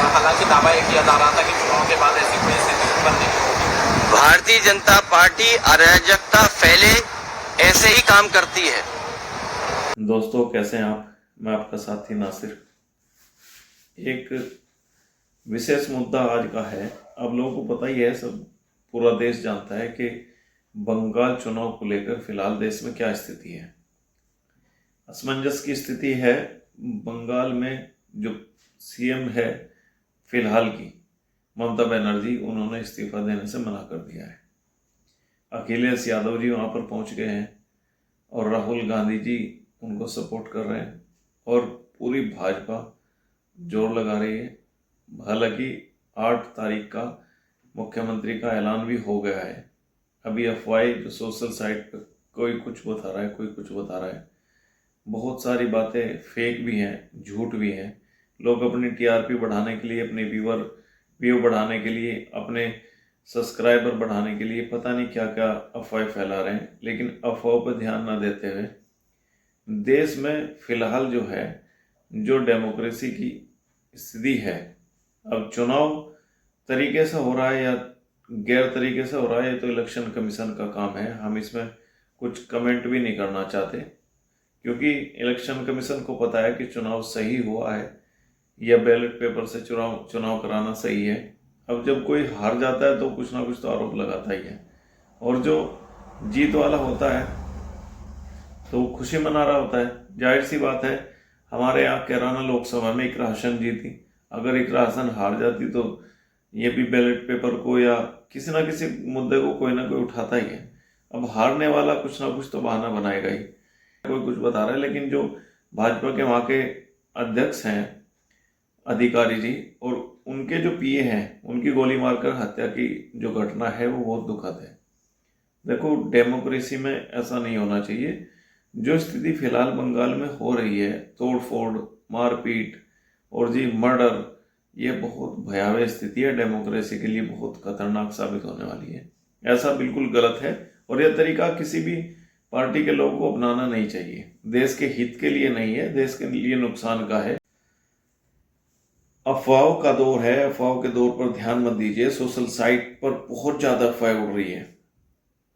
हालांकि दावा ये किया जा रहा था कि चुनाव के बाद ऐसी कोई स्थिति उत्पन्न नहीं होगी। भारतीय जनता पार्टी अराजकता फैले ऐसे ही काम करती है। दोस्तों कैसे हैं आप? मैं आपका साथी नासिर। एक विशेष मुद्दा आज का है। अब लोगों को पता ही है, सब पूरा देश जानता है कि बंगाल चुनाव को लेकर फिलहाल देश में क्या स्थिति है। असमंजस की स्थिति है। बंगाल में जो सीएम है फिलहाल की, ममता बनर्जी, उन्होंने इस्तीफा देने से मना कर दिया है। अखिलेश यादव जी वहाँ पर पहुँच गए हैं और राहुल गांधी जी उनको सपोर्ट कर रहे हैं और पूरी भाजपा जोर लगा रही है। हालांकि 8 तारीख का मुख्यमंत्री का ऐलान भी हो गया है। अभी अफवाहें जो सोशल साइट पर कोई कुछ बता रहा है, कोई कुछ बता रहा है। बहुत सारी बातें फेक भी हैं, झूठ भी हैं। लोग अपनी टीआरपी बढ़ाने के लिए, अपने व्यू बढ़ाने के लिए, अपने सब्सक्राइबर बढ़ाने के लिए पता नहीं क्या क्या अफवाहें फैला रहे हैं। लेकिन अफवाहों पर ध्यान न देते हुए देश में फिलहाल जो है, जो डेमोक्रेसी की स्थिति है, अब चुनाव तरीके से हो रहा है या गैर तरीके से हो रहा है, ये तो इलेक्शन कमीशन का काम है। हम इसमें कुछ कमेंट भी नहीं करना चाहते, क्योंकि इलेक्शन कमीशन को पता है कि चुनाव सही हुआ है या बैलेट पेपर से चुनाव कराना सही है। अब जब कोई हार जाता है तो कुछ ना कुछ तो आरोप लगाता ही है, और जो जीत वाला होता है तो वो खुशी मना रहा होता है। जाहिर सी बात है, हमारे यहाँ कैराना लोकसभा में इकरा हसन जीती। अगर इकरा हसन हार जाती तो ये भी बैलेट पेपर को या किसी ना किसी मुद्दे को कोई ना कोई उठाता ही है। अब हारने वाला कुछ ना कुछ तो बहाना बनाएगा ही। कोई कुछ बता रहा है, लेकिन जो भाजपा के वहाँ के अध्यक्ष हैं अधिकारी जी, और उनके जो पीए हैं, उनकी गोली मारकर हत्या की जो घटना है वो बहुत दुखद है। देखो, डेमोक्रेसी में ऐसा नहीं होना चाहिए। जो स्थिति फिलहाल बंगाल में हो रही है, तोड़ फोड़, मारपीट और जी मर्डर, ये बहुत भयावह स्थिति है। डेमोक्रेसी के लिए बहुत खतरनाक साबित होने वाली है। ऐसा बिल्कुल गलत है और यह तरीका किसी भी पार्टी के लोगों को अपनाना नहीं चाहिए। देश के हित के लिए नहीं है, देश के लिए नुकसान का है। अफवाहों का दौर है, अफवाहों के दौर पर ध्यान मत दीजिए। सोशल साइट पर बहुत ज्यादा अफवाहें उड़ रही है।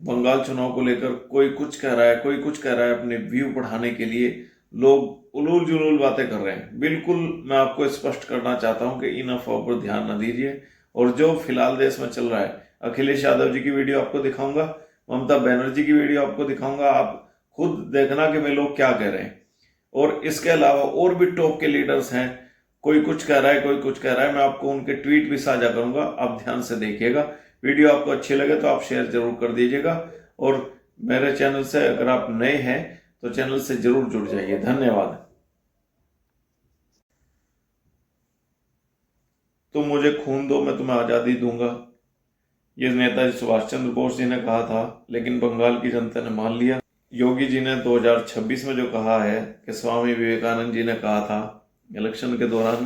बंगाल चुनाव को लेकर कोई कुछ कह रहा है, कोई कुछ कह रहा है। अपने व्यू बढ़ाने के लिए लोग उलूल जुलूल बातें कर रहे हैं। बिल्कुल मैं आपको स्पष्ट करना चाहता हूं कि इन अफवाहों पर ध्यान न दीजिए। और जो फिलहाल देश में चल रहा है, अखिलेश यादव जी की वीडियो आपको दिखाऊंगा, ममता बनर्जी की वीडियो आपको दिखाऊंगा। आप खुद देखना कि वे लोग क्या कह रहे हैं। और इसके अलावा और भी टॉप के लीडर्स हैं, कोई कुछ कह रहा है, कोई कुछ कह रहा है। मैं आपको उनके ट्वीट भी साझा करूंगा, आप ध्यान से देखिएगा। वीडियो आपको अच्छी लगे तो आप शेयर जरूर कर दीजिएगा। और मेरे चैनल से अगर आप नए हैं तो चैनल से जरूर जुड़ जाइए। धन्यवाद। तुम मुझे खून दो, मैं तुम्हें आज़ादी दूंगा, ये नेताजी सुभाष चंद्र बोस जी ने कहा था, लेकिन बंगाल की जनता ने मान लिया। योगी जी ने 2026 में जो कहा है कि स्वामी विवेकानंद जी ने कहा था इलेक्शन के दौरान,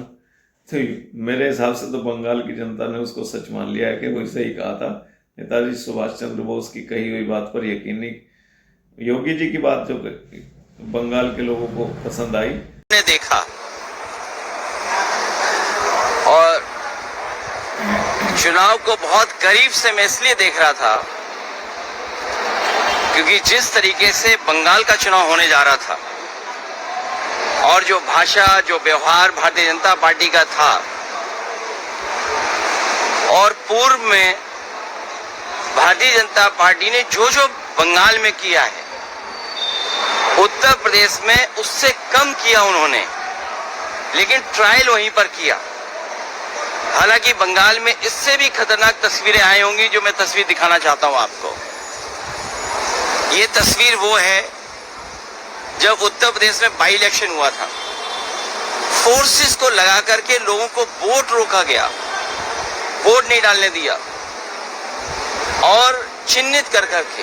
तो मेरे हिसाब से तो बंगाल की जनता ने उसको सच मान लिया है कि वो सही कहा था। नेताजी सुभाष चंद्र बोस की कही हुई बात पर यकीन नहीं। योगी जी की बात जो बंगाल के लोगों को पसंद आई, ने देखा और चुनाव को बहुत करीब से मैं इसलिए देख रहा था क्योंकि जिस तरीके से बंगाल का चुनाव होने जा रहा था और जो भाषा, जो व्यवहार भारतीय जनता पार्टी का था, और पूर्व में भारतीय जनता पार्टी ने जो जो बंगाल में किया है, उत्तर प्रदेश में उससे कम किया उन्होंने, लेकिन ट्रायल वहीं पर किया। हालांकि बंगाल में इससे भी खतरनाक तस्वीरें आई होंगी, जो मैं तस्वीर दिखाना चाहता हूं आपको। ये तस्वीर वो है जब उत्तर प्रदेश में बाई इलेक्शन हुआ था। फोर्सेस को लगा करके लोगों को वोट रोका गया, वोट नहीं डालने दिया, और चिन्हित कर करके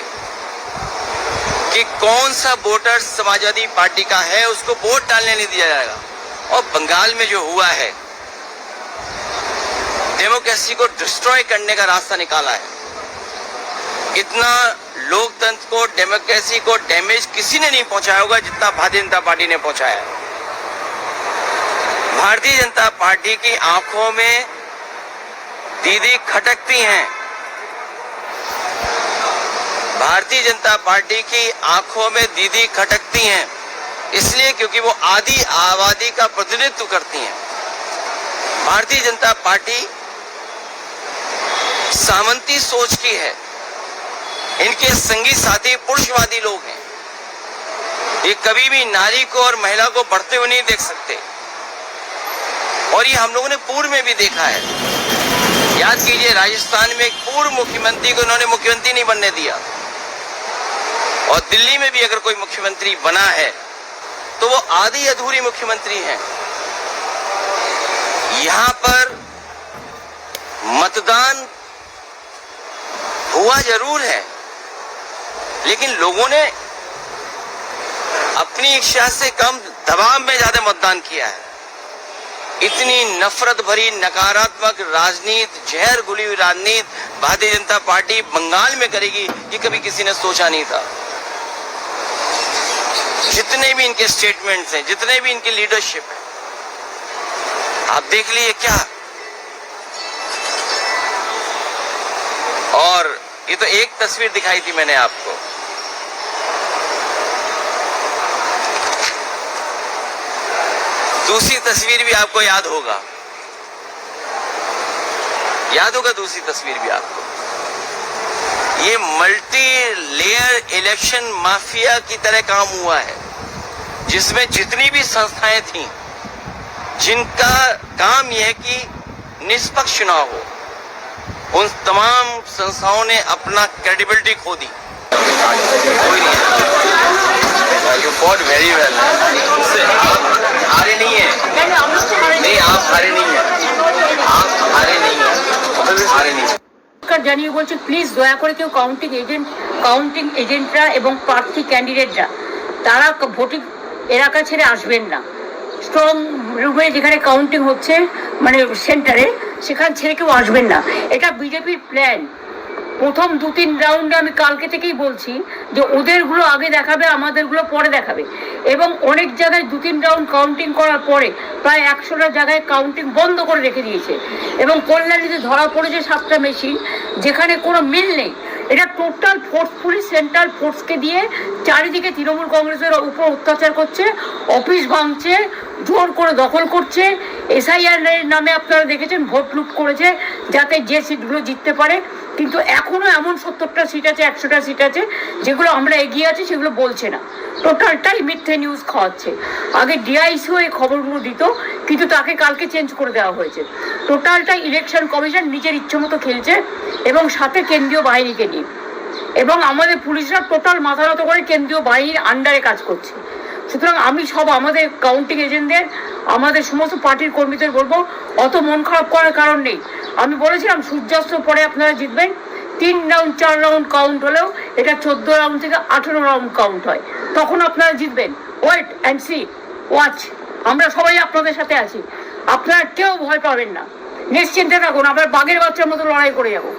कि कौन सा वोटर समाजवादी पार्टी का है उसको वोट डालने नहीं दिया जाएगा। और बंगाल में जो हुआ है, डेमोक्रेसी को डिस्ट्रॉय करने का रास्ता निकाला है। इतना लोकतंत्र को, डेमोक्रेसी को डैमेज किसी ने नहीं पहुंचाया होगा जितना भारतीय जनता पार्टी ने पहुंचाया है। भारतीय जनता पार्टी की आंखों में दीदी खटकती हैं। भारतीय जनता पार्टी की आंखों में दीदी खटकती हैं इसलिए क्योंकि वो आधी आबादी का प्रतिनिधित्व करती हैं। भारतीय जनता पार्टी सामंती सोच की है। इनके संगी साथी पुरुषवादी लोग हैं। ये कभी भी नारी को और महिला को बढ़ते हुए नहीं देख सकते और ये हम लोगों ने पूर्व में भी देखा है। याद कीजिए, राजस्थान में एक पूर्व मुख्यमंत्री को इन्होंने मुख्यमंत्री नहीं बनने दिया और दिल्ली में भी अगर कोई मुख्यमंत्री बना है तो वो आधी अधूरी मुख्यमंत्री हैं। यहां पर मतदान हुआ जरूर है लेकिन लोगों ने अपनी इच्छा से कम दबाव में ज्यादा मतदान किया है। इतनी नफरत भरी नकारात्मक राजनीति, जहर घुली हुई राजनीति भारतीय जनता पार्टी बंगाल में करेगी ये कभी किसी ने सोचा नहीं था। जितने भी इनके स्टेटमेंट्स हैं, जितने भी इनकी लीडरशिप है, आप देख लीजिए क्या। और ये तो एक तस्वीर दिखाई थी मैंने आपको। दूसरी तस्वीर भी आपको याद होगा दूसरी तस्वीर भी आपको। ये मल्टी लेयर इलेक्शन माफिया की तरह काम हुआ है जिसमें जितनी भी संस्थाएं थीं जिनका काम यह है कि निष्पक्ष चुनाव हो, उन तमाम संस्थाओं ने अपना क्रेडिबिलिटी खो दी। कोई नहीं, यू फॉट वेरी वेल। आप हारे नहीं है, नहीं आप हारे नहीं है, आप हारे नहीं है, हारे नहीं है। জানিয়ে বলছে প্লিজ দয়া করে কেউ কাউন্টিং এজেন্টরা এবং প্রার্থী ক্যান্ডিডেটরা তারা ভোটিং এলাকা ছেড়ে আসবেন না। স্ট্রং রুমে যেখানে কাউন্টিং হচ্ছে মানে সেন্টারে সেখান ছেড়ে কেউ আসবেন না। এটা বিজেপির প্ল্যান। প্রথম 2-3 রাউন্ডে আমি কালকে থেকেই বলছি যে ওদেরগুলো আগে দেখাবে, আমাদেরগুলো পরে দেখাবে। এবং অনেক জায়গায় 2-3 রাউন্ড কাউন্টিং করার পরে প্রায় 100টা জায়গায় কাউন্টিং বন্ধ করে রেখে দিয়েছে এবং কল্যাণীতে ধরা পড়েছে 7টা মেশিন যেখানে কোনো মিল নেই। এটা টোটাল ফোর্সফুলি সেন্ট্রাল ফোর্সকে দিয়ে চারিদিকে তৃণমূল কংগ্রেসের উপর অত্যাচার করছে, অফিস ভাঙছে, জোর করে দখল করছে। এসআইআর নামে আপনারা দেখেছেন ভোট লুট করেছে যাতে যে সিটগুলো জিততে পারে। কিন্তু এখনো এমন 70টা সিট আছে, 100টা সিট আছে যেগুলো আমরা এগিয়ে আছি সেগুলো বলছে না। টোটালটাই মিথ্যে নিউজ খাওয়াচ্ছে। আগে ডিআইসিও এই খবরগুলো দিত কিন্তু তাকে কালকে চেঞ্জ করে দেওয়া হয়েছে। টোটালটাই ইলেকশন কমিশন নিজের ইচ্ছে মতো খেলছে এবং সাথে কেন্দ্রীয় বাহিনীকে নিয়ে, এবং আমাদের পুলিশরা টোটাল মাথা নত করে কেন্দ্রীয় বাহিনীর আন্ডারে কাজ করছে। সুতরাং আমি সব আমাদের কাউন্টিং এজেন্টদের, আমাদের সমস্ত পার্টির কর্মীদের বলবো অত মন খারাপ করার কারণ নেই। আমি বলেছিলাম সূর্যাস্ত পরে আপনারা জিতবেন। 3 রাউন্ড 4 রাউন্ড কাউন্ট হলেও এটা 14 রাউন্ড থেকে 18 রাউন্ড কাউন্ট হয়, তখন আপনারা জিতবেন। Wait and see, watch. আমরা সবাই আপনাদের সাথে আছি, আপনারা কেউ ভয় পাবেন না, নিশ্চিন্তে থাকুন। আমরা বাঘের বাচ্চার মতো লড়াই করে যাবো।